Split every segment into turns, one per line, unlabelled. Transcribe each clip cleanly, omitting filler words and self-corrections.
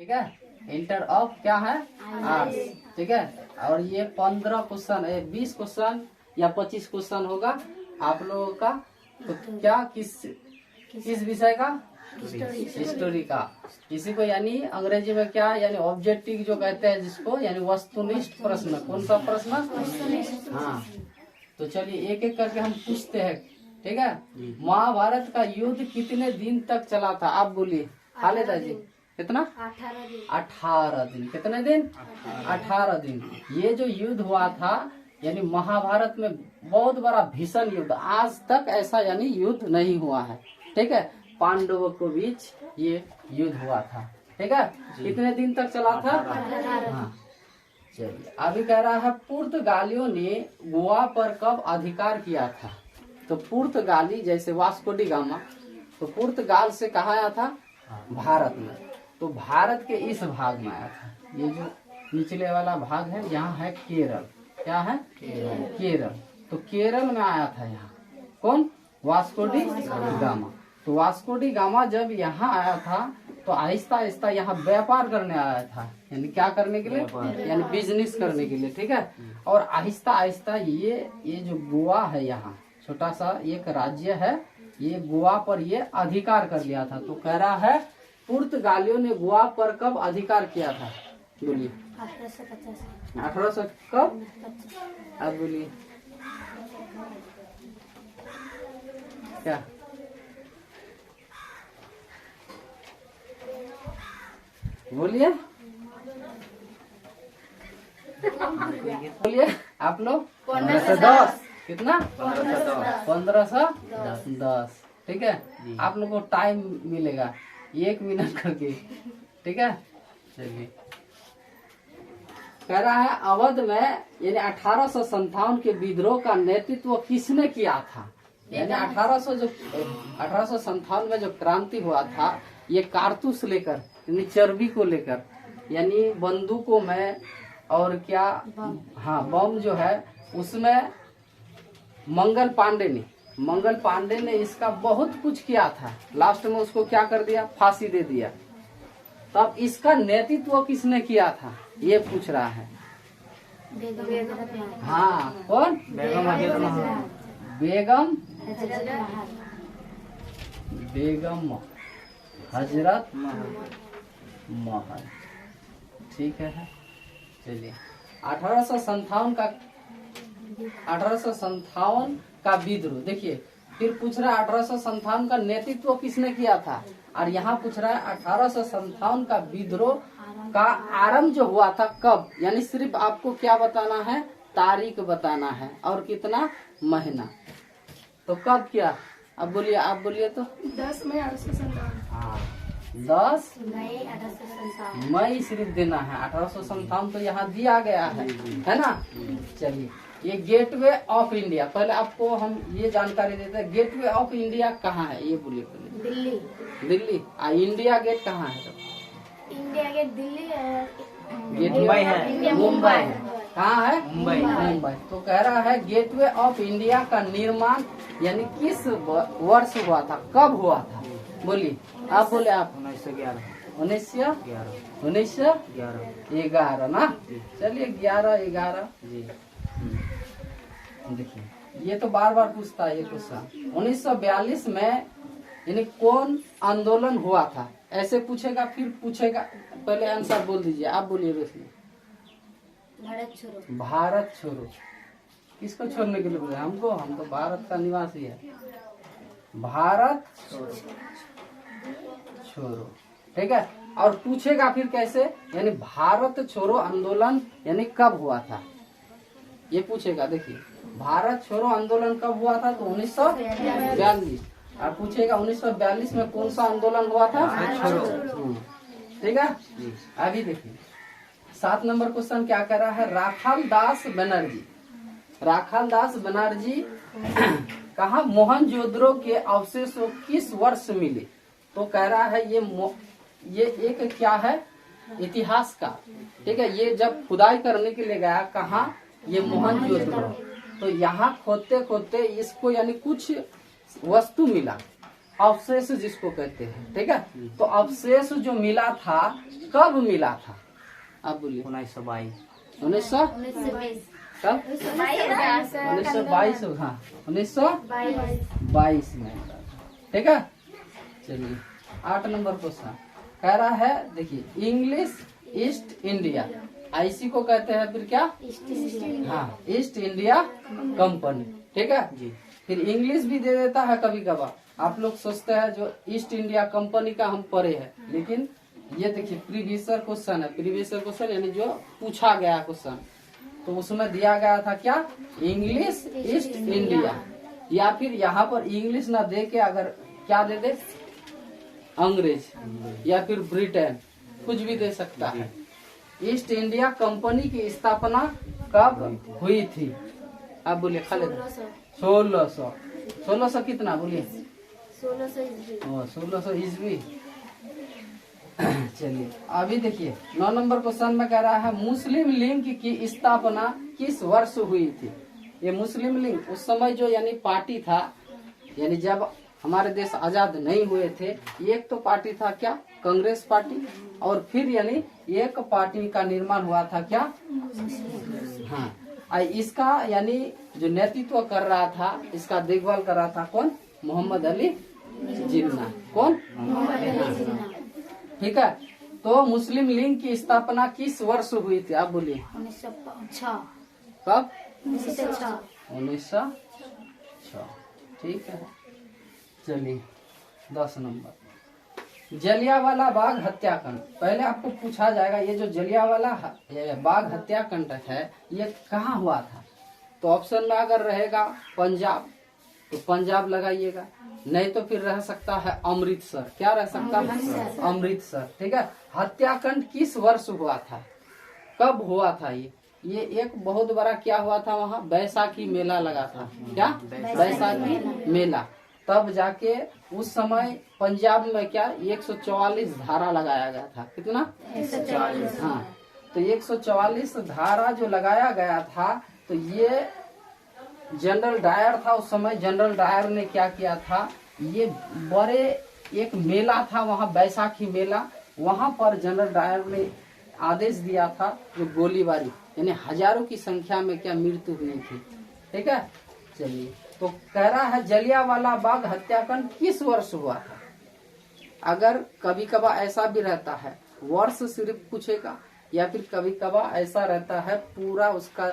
ठीक है। Inter of क्या है, आर्ट्स। ठीक है। और ये 15 क्वेश्चन, 20 क्वेश्चन या 25 क्वेश्चन होगा आप लोगों का। तो क्या किस विषय का, हिस्टोरी का। इसी को यानी अंग्रेजी में क्या यानी ऑब्जेक्टिव जो कहते हैं जिसको, यानी वस्तुनिष्ठ प्रश्न। कौन सा प्रश्न, हाँ। तो चलिए एक एक करके हम पूछते हैं। ठीक है। महाभारत का युद्ध कितने दिन तक चला था, आप बोलिए खालिदा जी। कितना, 18 दिन। कितने दिन, 18 दिन। ये जो युद्ध हुआ था यानी महाभारत में बहुत बड़ा भीषण युद्ध, आज तक ऐसा यानी युद्ध नहीं हुआ है। ठीक है। पांडवों के बीच ये युद्ध हुआ था। ठीक है। कितने दिन तक चला था, हाँ। चलिए अभी कह रहा है पुर्तगालियों ने गोवा पर कब अधिकार किया था। तो पुर्तगाली जैसे वास्को डी गामा, तो पुर्तगाल से कहाँ आया था, भारत में। तो भारत के इस भाग में आया था। ये जो निचले वाला भाग है यहाँ है केरल। क्या है, केरल। तो केरल में आया था यहाँ कौन, वास्को डी गामा। तो वास्को डी गामा जब यहाँ आया था तो आहिस्ता आहिस्ता यहाँ व्यापार करने आया था, यानी क्या करने के लिए, यानी बिजनेस करने के लिए। ठीक है। और आहिस्ता आहिस्ता ये जो गोवा है, यहाँ छोटा सा एक राज्य है, ये गोवा पर ये अधिकार कर लिया था। तो कह रहा है पुर्तगालियों ने गोवा पर कब अधिकार किया था, बोलिए। 1850 कब, आप बोलिए क्या, बोलिए बोलिए आप लोग। 1510। कितना, 1510। ठीक है। आप लोग को टाइम मिलेगा 1 मिनट करके। ठीक है। चलिए कह रहा है अवध में यानी 1857 के विद्रोह का नेतृत्व किसने किया था। यानी 1857 में जो क्रांति हुआ था, ये कारतूस लेकर यानी चर्बी को लेकर, यानी बंदूकों में और क्या, हाँ बम जो है उसमें मंगल पांडे ने इसका बहुत कुछ किया था। लास्ट में उसको क्या कर दिया, फांसी दे दिया। तब इसका नेतृत्व किसने किया था, ये पूछ रहा है। हाँ कौन, बेगम हजरत महल। ठीक है। चलिए 1857 का विद्रोह। देखिए फिर पूछ रहा है 1857 का नेतृत्व किसने किया था, और यहाँ पूछ रहा है 1857 का विद्रोह का आरंभ जो हुआ था कब, यानी सिर्फ आपको क्या बताना है, तारीख बताना है और कितना महीना। तो कब किया, अब बोलिए, आप बोलिए तो।
10 मई 1857।
हाँ 10 मई सिर्फ देना है, 1857 तो यहाँ दिया गया है ना। चलिए ये गेटवे ऑफ इंडिया, पहले आपको हम ये जानकारी देते हैं, गेटवे ऑफ इंडिया कहाँ है, ये बोलिए पहले। दिल्ली। इंडिया गेट कहाँ है, तो
इंडिया गेट दिल्ली है,
मुंबई है, मुंबई है। कहाँ है, मुंबई। तो कह रहा है गेटवे ऑफ इंडिया का निर्माण यानी किस वर्ष हुआ था, कब हुआ था, बोलिए आप, बोले आप। 1911 ना। चलिए 11 जी। देखिए ये तो बार बार पूछता है ये क्वेश्चन। 1942 में यानी कौन आंदोलन हुआ था, ऐसे पूछेगा फिर पूछेगा, पहले आंसर बोल दीजिए, आप बोलिए रोशनी। भारत छोड़ो। किसको छोड़ने के लिए बोले, हमको, हम तो भारत का निवासी है। भारत छोड़ो। ठीक है। और पूछेगा फिर कैसे, यानी भारत छोड़ो आंदोलन यानी कब हुआ था, ये पूछेगा। देखिए भारत छोड़ो आंदोलन कब हुआ था, तो 1942। और पूछेगा 1942 में कौन सा आंदोलन हुआ था, छोड़ो। ठीक है। अभी देखिए 7 नंबर क्वेश्चन क्या कर रहा है, राखाल दास बनर्जी कहा मोहनजोदड़ो के अवशेषों किस वर्ष मिले। तो कह रहा है ये एक क्या है, इतिहास का। ठीक है। ये जब खुदाई करने के लिए गया कहा, ये मोहनजोदड़ो। तो यहाँ खोदते खोदते इसको यानी कुछ वस्तु मिला, अवशेष जिसको कहते हैं, ठीक है। तो अवशेष जो मिला था कब मिला था, आप बोलिए।
1922
1900 कब 1922, हाँ 1922 में, ठीक है। चलिए 8 नंबर क्वेश्चन कह रहा है, देखिए इंग्लिश ईस्ट इंडिया, आईसी को कहते हैं फिर क्या, हाँ ईस्ट इंडिया कंपनी, ठीक है जी। फिर इंग्लिश भी दे देता है कभी कभार, आप लोग सोचते हैं जो ईस्ट इंडिया कंपनी का हम पढ़े हैं, लेकिन ये देखिए प्रीवियसर क्वेश्चन है, प्रीवियसर क्वेश्चन यानी जो पूछा गया क्वेश्चन, तो उसमें दिया गया था क्या, इंग्लिश ईस्ट इंडिया, या फिर यहाँ पर इंग्लिश ना दे के अगर क्या दे दे, अंग्रेज या फिर ब्रिटेन, कुछ भी दे सकता है। ईस्ट इंडिया कंपनी की स्थापना कब हुई थी, आप बोलिए। खालिद 1600 कितना बोलिए, 1600 ईस्वी। चलिए अभी देखिए 9 नंबर क्वेश्चन में कह रहा है, मुस्लिम लीग की स्थापना किस वर्ष हुई थी। ये मुस्लिम लीग उस समय जो यानी पार्टी था, यानी जब हमारे देश आजाद नहीं हुए थे, एक तो पार्टी था क्या, कांग्रेस पार्टी, और फिर यानी एक पार्टी का निर्माण हुआ था क्या, हाँ इसका यानी जो नेतृत्व कर रहा था, इसका देखभाल कर रहा था कौन, मोहम्मद अली जिन्ना, कौन, ठीक है। तो मुस्लिम लीग की स्थापना किस वर्ष हुई थी, आप बोलिए।
1906
कब,
1906
1906, ठीक है। चलिए 10 नंबर जलियांवाला बाग हत्याकांड, पहले आपको पूछा जाएगा ये जो जलियांवाला बाग हत्याकांड है ये कहाँ हुआ था, तो ऑप्शन में अगर रहेगा पंजाब तो पंजाब लगाइएगा, नहीं तो फिर रह सकता है अमृतसर, क्या रह सकता है, अमृतसर, ठीक है। हत्याकांड किस वर्ष हुआ था, कब हुआ था ये एक बहुत बड़ा क्या हुआ था, वहाँ बैसाखी मेला लगा था, क्या बैसाखी मेला, तब जाके उस समय पंजाब में क्या 144 धारा लगाया गया था, कितना 144, हाँ तो 144 धारा जो लगाया गया था, तो ये जनरल डायर था उस समय, जनरल डायर ने क्या किया था, ये बड़े एक मेला था वहाँ बैसाखी मेला, वहाँ पर जनरल डायर ने आदेश दिया था जो गोलीबारी यानी हजारों की संख्या में क्या मृत्यु हुई थी, ठीक है। चलिए तो कह रहा है जलियांवाला बाग हत्याकांड किस वर्ष हुआ था, अगर कभी कभार ऐसा भी रहता है वर्ष सिर्फ पूछेगा, या फिर कभी कभार ऐसा रहता है पूरा उसका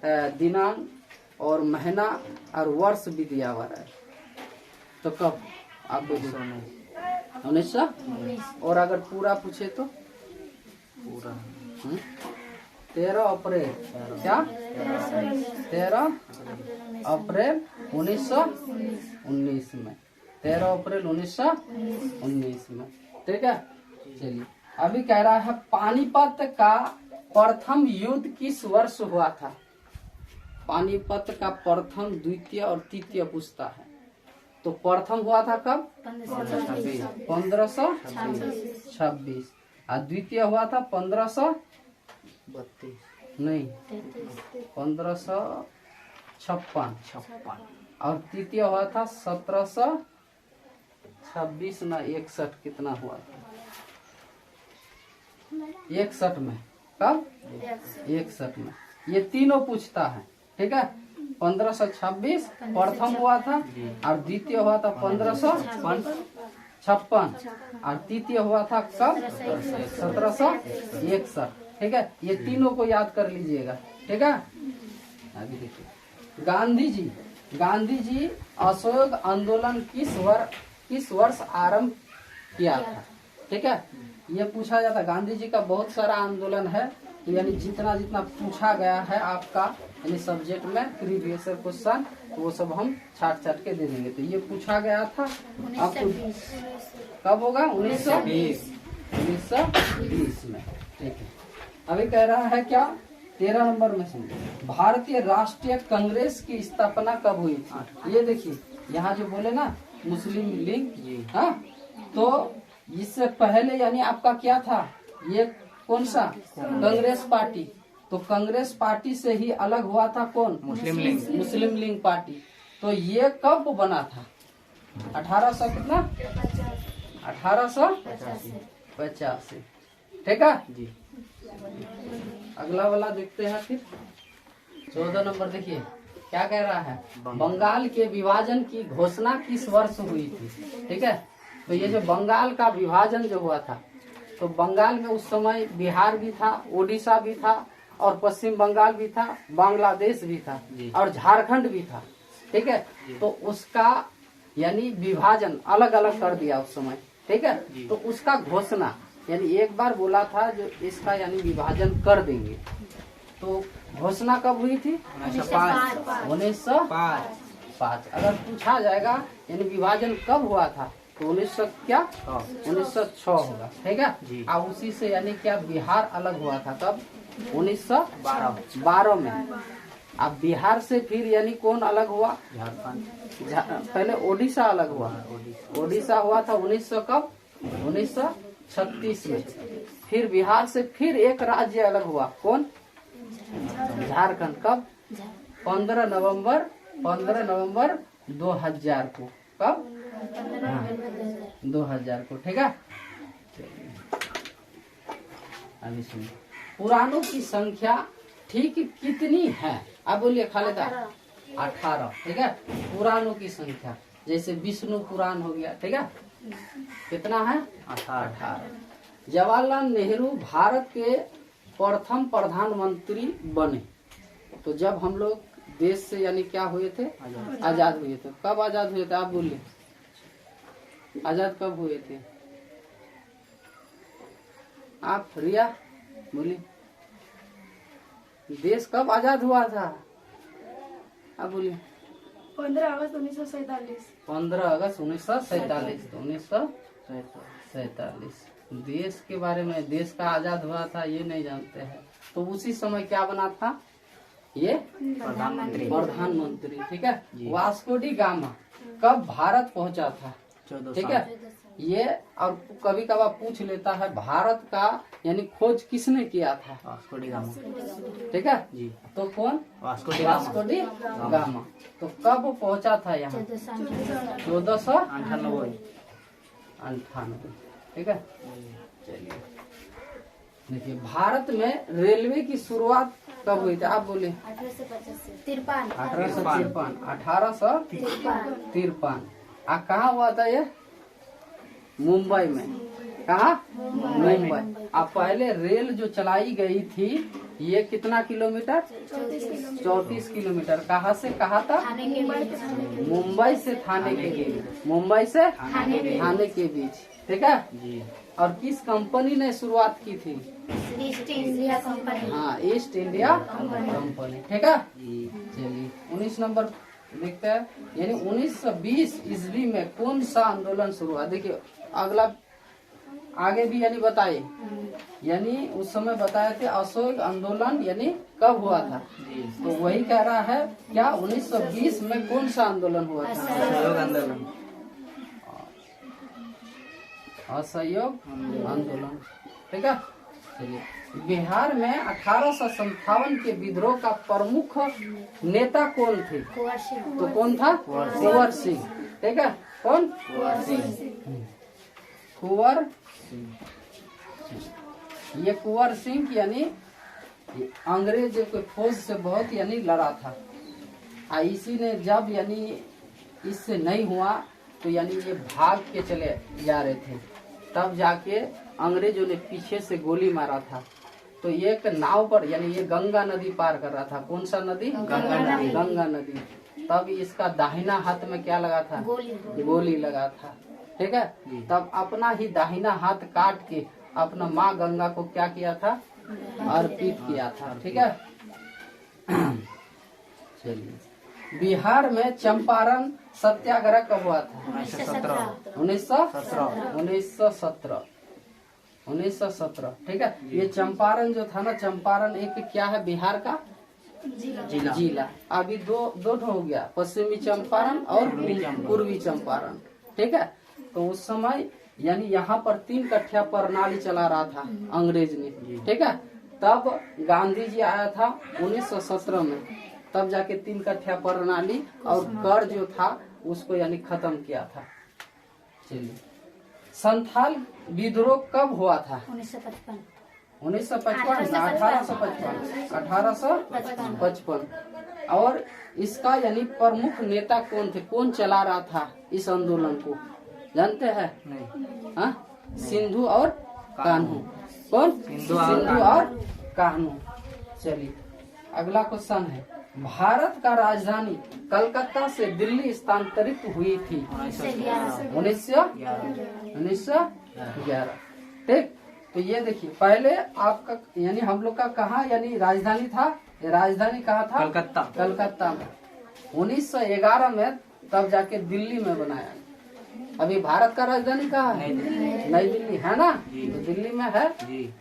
दिनांक और महीना और वर्ष भी दिया हुआ है, तो कब आप बोलिए 1900, और अगर पूरा पूछे तो
पूरा
13 अप्रैल, क्या 13 अप्रैल 1919 में, 13 अप्रैल 1919 में, ठीक है। चलिए अभी कह रहा है पानीपत का प्रथम युद्ध किस वर्ष हुआ था, पानीपत का प्रथम द्वितीय और तृतीय पूछता है, तो प्रथम हुआ था कब 1526, और द्वितीय हुआ था 1532 नहीं 1556, और तृतीय हुआ था 1726 ना 61 कितना हुआ था 61 में, कब 61 में, ये तीनों पूछता है, ठीक है। 1526 प्रथम हुआ था, और द्वितीय हुआ था 1556, और तृतीय हुआ था कब 1761, ठीक है। ये तीनों को याद कर लीजिएगा, ठीक है। आगे देखिए गांधी जी असहयोग आंदोलन किस वर्ष आरंभ किया था, ठीक है। ये पूछा जाता, गांधी जी का बहुत सारा आंदोलन है, तो यानी जितना पूछा गया है आपका यानी सब्जेक्ट में प्रीवियस क्वेश्चन, तो वो सब हम छाट के दे देंगे। तो ये पूछा गया था आपको कब होगा 1920 में, ठीक है। अभी कह रहा है क्या 13 नंबर में सुनिए, भारतीय राष्ट्रीय कांग्रेस की स्थापना कब हुई थी, ये देखिए यहाँ जो बोले ना मुस्लिम लीग, हाँ तो इससे पहले यानी आपका क्या था, ये कौन सा कांग्रेस पार्टी, तो कांग्रेस पार्टी से ही अलग हुआ था कौन, मुस्लिम लीग पार्टी। तो ये कब बना था, 1800 कितना 1885। ठीक है
जी।
अगला वाला देखते हैं फिर 14 नंबर देखिए क्या कह रहा है। बंगाल के विभाजन की घोषणा किस वर्ष हुई थी। ठीक है तो ये जो बंगाल का विभाजन जो हुआ था तो बंगाल में उस समय बिहार भी था, ओडिशा भी था और पश्चिम बंगाल भी था, बांग्लादेश भी था और झारखंड भी था। ठीक है तो उसका यानी विभाजन अलग अलग कर दिया उस समय। ठीक है तो उसका घोषणा यानी एक बार बोला था जो इसका यानी विभाजन कर देंगे। तो घोषणा कब हुई थी 1905। अगर पूछा जाएगा यानी विभाजन कब हुआ था तो 1906 होगा। ठीक है और उसी से यानी क्या बिहार अलग हुआ था कब 1912 में। अब बिहार से फिर यानी कौन अलग हुआ पहले ओडिशा अलग हुआ। ओडिशा हुआ था 1936 में। फिर बिहार से फिर एक राज्य अलग हुआ कौन झारखंड कब 15 नवंबर 2000 को। कब 2000 को। ठीक है अभी सुनिए पुराणों की संख्या ठीक कितनी है। अब बोलिए खालिदा 18। ठीक है पुराणों की संख्या जैसे विष्णु पुराण हो गया। ठीक है कितना है 18। जवाहरलाल नेहरू भारत के प्रथम प्रधानमंत्री बने तो जब हम लोग देश से यानी क्या हुए थे आजाद हुए थे। कब आजाद हुए थे आप बोलिए आजाद कब हुए थे आप रिया बोलिए देश कब आजाद हुआ था आप बोलिए
15 अगस्त 1947।
15 अगस्त 1947। देश के बारे में देश का आजाद हुआ था ये नहीं जानते हैं। तो उसी समय क्या बना था ये प्रधानमंत्री। ठीक है वास्को डी गामा कब भारत पहुंचा था। ठीक है ये और कभी कभार पूछ लेता है भारत का यानी खोज किसने किया था
वास्को डी गामा।
ठीक है
जी
तो कौन
वास्को डी
गामा। तो कब पहुंचा था यहाँ 1498। ठीक है चलिए देखिए भारत में रेलवे की शुरुआत कब हुई थी आप बोले 1853। कहाँ हुआ था ये मुंबई में। कहाँ मुंबई। अब पहले रेल जो चलाई गई थी ये कितना किलोमीटर 34 किलोमीटर। कहाँ से कहाँ तक मुंबई से थाने के बीच। मुंबई से थाने के बीच। ठीक है और किस कंपनी ने शुरुआत की थी
ईस्ट इंडिया कंपनी।
हाँ ईस्ट इंडिया कंपनी। ठीक है चलिए 19 नंबर देखते हैं यानी 1920 ईस्वी में कौन सा आंदोलन शुरू हुआ। देखिए अगला आगे भी यानी बताइए यानी उस समय बताए थे अशोक आंदोलन यानी कब हुआ था। तो वही कह रहा है क्या 1920 में कौन सा आंदोलन हुआ था असहयोग आंदोलन। ठीक है चलिए बिहार में 1857 के विद्रोह का प्रमुख नेता कौन थे तो कौन था कुंवर सिंह। ठीक है कौन कुंवर ये कुंवर सिंह यानी अंग्रेज के फौज से बहुत यानी लड़ा था। इसी ने जब यानी इससे नहीं हुआ तो यानी ये भाग के चले जा रहे थे तब जाके अंग्रेजों ने पीछे से गोली मारा था। तो ये एक नाव पर यानी ये गंगा नदी पार कर रहा था। कौन सा नदी गंगा नदी। तब इसका दाहिना हाथ में क्या लगा था गोली लगा था। ठीक है तब अपना ही दाहिना हाथ काट के अपना माँ गंगा को क्या किया था अर्पित किया था। ठीक है चलिए बिहार में चंपारण सत्याग्रह कब हुआ था 1917। ठीक है ये चंपारण जो था ना चंपारण एक क्या है बिहार का जिला। अभी दो हो गया पश्चिमी चंपारण और पूर्वी चंपारण। ठीक है तो उस समय यानी यहाँ पर 3 कठिया प्रणाली चला रहा था अंग्रेज ने। ठीक है तब गांधी जी आया था 1917 में तब जाके 3 कठिया प्रणाली और कर जो था उसको यानी खत्म किया था। चलिए, संथाल विद्रोह कब हुआ था?
1955
1955, 1855। और इसका यानी प्रमुख नेता कौन थे? कौन चला रहा था इस आंदोलन को, जानते हैं?
नहीं।
हाँ, सिंधु और कान्हू। कौन?
सिंधु
और कान्हू। चलिए, अगला क्वेश्चन है, भारत का राजधानी कलकत्ता से दिल्ली स्थानांतरित हुई थी 1911। ठीक, तो ये देखिए, पहले आपका यानी हम लोग का कहाँ यानी राजधानी था? ये राजधानी कहाँ था? कलकत्ता में। 1911 में तब जाके दिल्ली में बनाया। अभी भारत का राजधानी कहाँ है? नई दिल्ली है ना, तो दिल्ली में है। चलिए,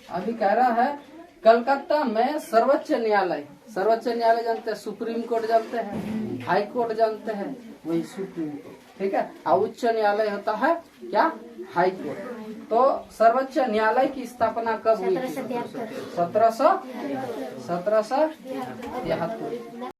अभी कह रहा है कलकत्ता में सर्वोच्च न्यायालय जानते हैं? सुप्रीम कोर्ट जानते हैं, हाई कोर्ट जानते हैं, वही सुप्रीम कोर्ट। ठीक है, और उच्च न्यायालय होता है क्या? High court. तो सर्वोच्च न्यायालय की स्थापना कब हुई? 1773।